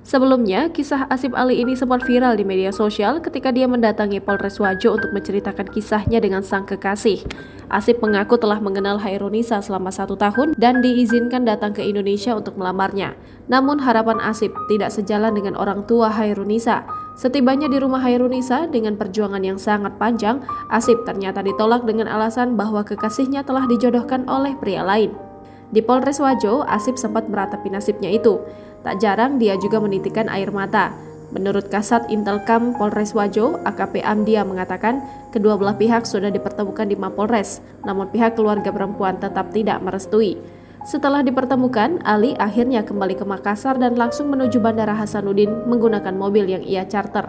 Sebelumnya, kisah Asip Ali ini sempat viral di media sosial ketika dia mendatangi Polres Wajo untuk menceritakan kisahnya dengan sang kekasih. Asip mengaku telah mengenal Hairunisa selama 1 tahun dan diizinkan datang ke Indonesia untuk melamarnya. Namun harapan Asip tidak sejalan dengan orang tua Hairunisa. Setibanya di rumah Hairunisa dengan perjuangan yang sangat panjang, Asip ternyata ditolak dengan alasan bahwa kekasihnya telah dijodohkan oleh pria lain. Di Polres Wajo, Asip sempat meratapi nasibnya itu. Tak jarang dia juga menitikkan air mata. Menurut Kasat Intelkam Polres Wajo, AKP Amdia mengatakan kedua belah pihak sudah dipertemukan di Mapolres, namun pihak keluarga perempuan tetap tidak merestui. Setelah dipertemukan, Ali akhirnya kembali ke Makassar dan langsung menuju Bandara Hasanuddin menggunakan mobil yang ia charter.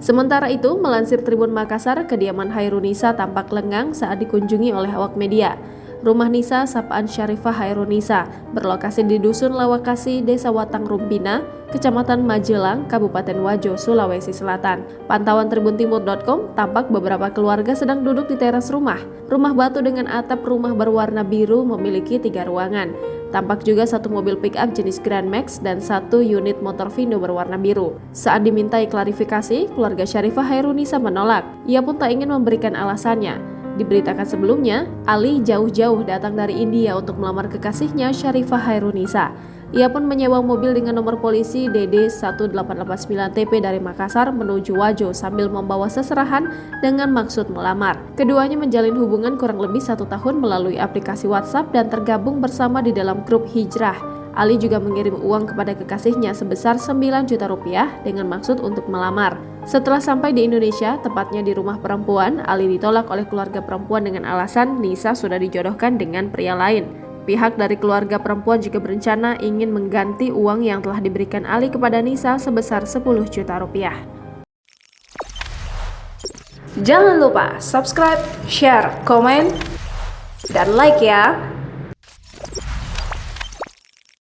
Sementara itu, melansir Tribun Makassar, kediaman Hairunisa tampak lengang saat dikunjungi oleh awak media. Rumah Nisa sapaan Syarifah Hairunisa berlokasi di Dusun Lawakasi, Desa Watang Rumpina, Kecamatan Majelang, Kabupaten Wajo, Sulawesi Selatan. Pantauan tribuntimur.com tampak beberapa keluarga sedang duduk di teras rumah. Rumah batu dengan atap rumah berwarna biru memiliki 3 ruangan. Tampak juga satu mobil pick-up jenis Grand Max dan 1 unit motor Vindo berwarna biru. Saat dimintai klarifikasi, keluarga Syarifah Hairunisa menolak. Ia pun tak ingin memberikan alasannya. Diberitakan sebelumnya, Ali jauh-jauh datang dari India untuk melamar kekasihnya Syarifah Hairunisa. Ia pun menyewa mobil dengan nomor polisi DD 1889TP dari Makassar menuju Wajo sambil membawa seserahan dengan maksud melamar. Keduanya menjalin hubungan kurang lebih 1 tahun melalui aplikasi WhatsApp dan tergabung bersama di dalam grup hijrah. Ali juga mengirim uang kepada kekasihnya sebesar 9 juta rupiah dengan maksud untuk melamar. Setelah sampai di Indonesia, tepatnya di rumah perempuan, Ali ditolak oleh keluarga perempuan dengan alasan Nisa sudah dijodohkan dengan pria lain. Pihak dari keluarga perempuan juga berencana ingin mengganti uang yang telah diberikan Ali kepada Nisa sebesar 10 juta rupiah. Jangan lupa subscribe, share, komen, dan like ya!